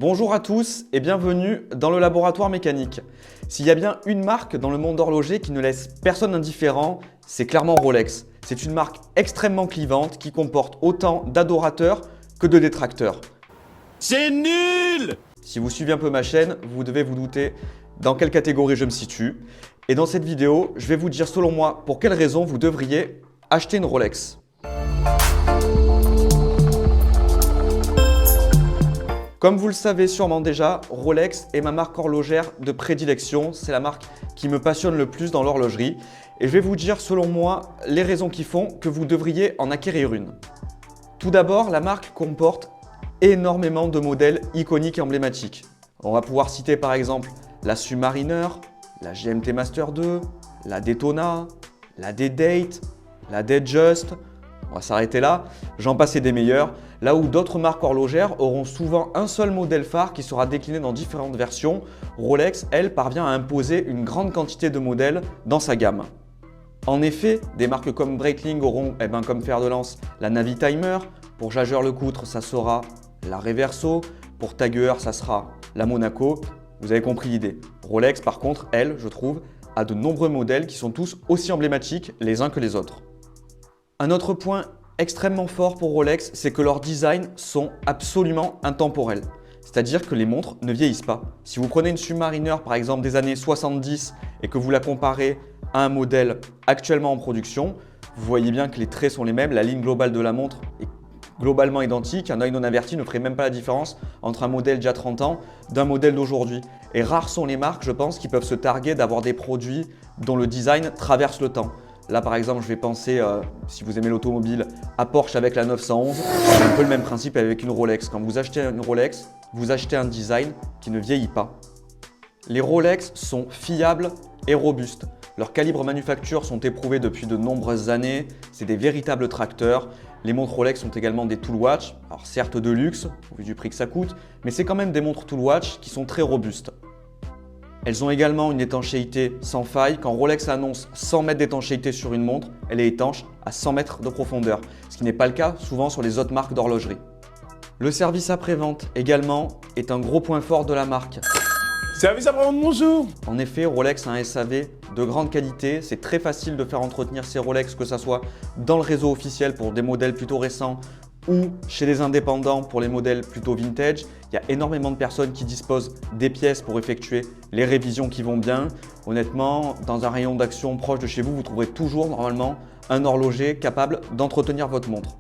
Bonjour à tous et bienvenue dans le laboratoire mécanique. S'il y a bien une marque dans le monde horloger qui ne laisse personne indifférent, c'est clairement Rolex. C'est une marque extrêmement clivante qui comporte autant d'adorateurs que de détracteurs. C'est nul! Si vous suivez un peu ma chaîne, vous devez vous douter dans quelle catégorie je me situe. Et dans cette vidéo, je vais vous dire selon moi pour quelles raisons vous devriez acheter une Rolex. Comme vous le savez sûrement déjà, Rolex est ma marque horlogère de prédilection. C'est la marque qui me passionne le plus dans l'horlogerie. Et je vais vous dire selon moi les raisons qui font que vous devriez en acquérir une. Tout d'abord, la marque comporte énormément de modèles iconiques et emblématiques. On va pouvoir citer par exemple la Submariner, la GMT Master 2, la Daytona, la Day-Date, la Datejust. On va s'arrêter là, j'en passe et des meilleurs. Là où d'autres marques horlogères auront souvent un seul modèle phare qui sera décliné dans différentes versions, Rolex, elle, parvient à imposer une grande quantité de modèles dans sa gamme. En effet, des marques comme Breitling auront comme fer de lance la Navitimer, pour Jaeger-LeCoultre ça sera la Reverso, pour Tag Heuer ça sera la Monaco. Vous avez compris l'idée. Rolex par contre, elle, je trouve, a de nombreux modèles qui sont tous aussi emblématiques les uns que les autres. Un autre point extrêmement fort pour Rolex, c'est que leurs designs sont absolument intemporels. C'est-à-dire que les montres ne vieillissent pas. Si vous prenez une Submariner par exemple des années 70 et que vous la comparez à un modèle actuellement en production, vous voyez bien que les traits sont les mêmes, la ligne globale de la montre est globalement identique. Un œil non averti ne ferait même pas la différence entre un modèle d'il y a 30 ans d'un modèle d'aujourd'hui. Et rares sont les marques, je pense, qui peuvent se targuer d'avoir des produits dont le design traverse le temps. Là, par exemple, je vais penser, si vous aimez l'automobile, à Porsche avec la 911. C'est un peu le même principe avec une Rolex. Quand vous achetez une Rolex, vous achetez un design qui ne vieillit pas. Les Rolex sont fiables et robustes. Leurs calibres manufacture sont éprouvés depuis de nombreuses années. C'est des véritables tracteurs. Les montres Rolex sont également des tool watch. Alors certes de luxe, vu du prix que ça coûte, mais c'est quand même des montres tool watch qui sont très robustes. Elles ont également une étanchéité sans faille. Quand Rolex annonce 100 mètres d'étanchéité sur une montre, elle est étanche à 100 mètres de profondeur, ce qui n'est pas le cas souvent sur les autres marques d'horlogerie. Le service après-vente également est un gros point fort de la marque. Service après-vente, bonjour! En effet, Rolex a un SAV de grande qualité. C'est très facile de faire entretenir ces Rolex, que ce soit dans le réseau officiel pour des modèles plutôt récents ou chez les indépendants pour les modèles plutôt vintage. Il y a énormément de personnes qui disposent des pièces pour effectuer les révisions qui vont bien. Honnêtement, dans un rayon d'action proche de chez vous, vous trouverez toujours normalement un horloger capable d'entretenir votre montre.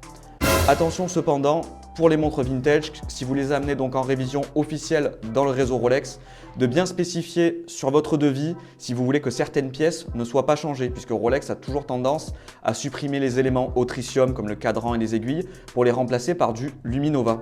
Attention cependant, pour les montres vintage, si vous les amenez donc en révision officielle dans le réseau Rolex, de bien spécifier sur votre devis si vous voulez que certaines pièces ne soient pas changées, puisque Rolex a toujours tendance à supprimer les éléments au tritium comme le cadran et les aiguilles pour les remplacer par du Luminova.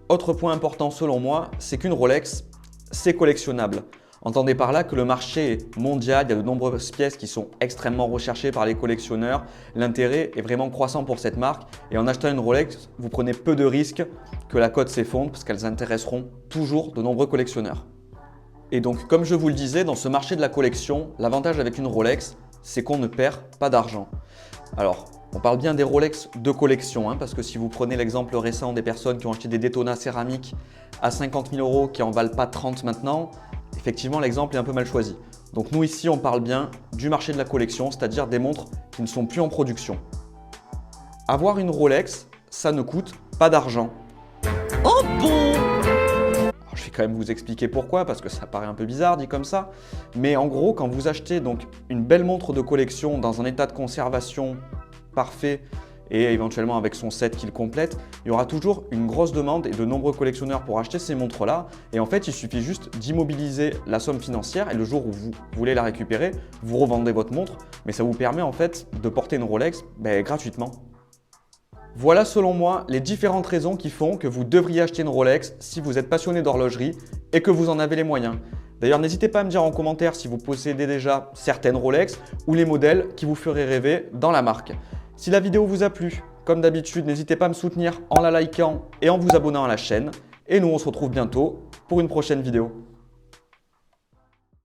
Autre point important selon moi, c'est qu'une Rolex, c'est collectionnable. Entendez par là que le marché est mondial, il y a de nombreuses pièces qui sont extrêmement recherchées par les collectionneurs. L'intérêt est vraiment croissant pour cette marque et en achetant une Rolex, vous prenez peu de risques que la cote s'effondre parce qu'elles intéresseront toujours de nombreux collectionneurs. Et donc, comme je vous le disais, dans ce marché de la collection, l'avantage avec une Rolex, c'est qu'on ne perd pas d'argent. Alors, on parle bien des Rolex de collection, parce que si vous prenez l'exemple récent des personnes qui ont acheté des Daytona céramiques à 50 000 € qui en valent pas 30 maintenant, effectivement, l'exemple est un peu mal choisi. Donc nous ici, on parle bien du marché de la collection, c'est-à-dire des montres qui ne sont plus en production. Avoir une Rolex, ça ne coûte pas d'argent. Oh bon! Alors, je vais quand même vous expliquer pourquoi, parce que ça paraît un peu bizarre dit comme ça. Mais en gros, quand vous achetez donc une belle montre de collection dans un état de conservation parfait et éventuellement avec son set qui le complète, il y aura toujours une grosse demande et de nombreux collectionneurs pour acheter ces montres-là. Et en fait, il suffit juste d'immobiliser la somme financière et le jour où vous voulez la récupérer, vous revendez votre montre. Mais ça vous permet en fait de porter une Rolex gratuitement. Voilà selon moi les différentes raisons qui font que vous devriez acheter une Rolex si vous êtes passionné d'horlogerie et que vous en avez les moyens. D'ailleurs, n'hésitez pas à me dire en commentaire si vous possédez déjà certaines Rolex ou les modèles qui vous feraient rêver dans la marque. Si la vidéo vous a plu, comme d'habitude, n'hésitez pas à me soutenir en la likant et en vous abonnant à la chaîne. Et nous, on se retrouve bientôt pour une prochaine vidéo.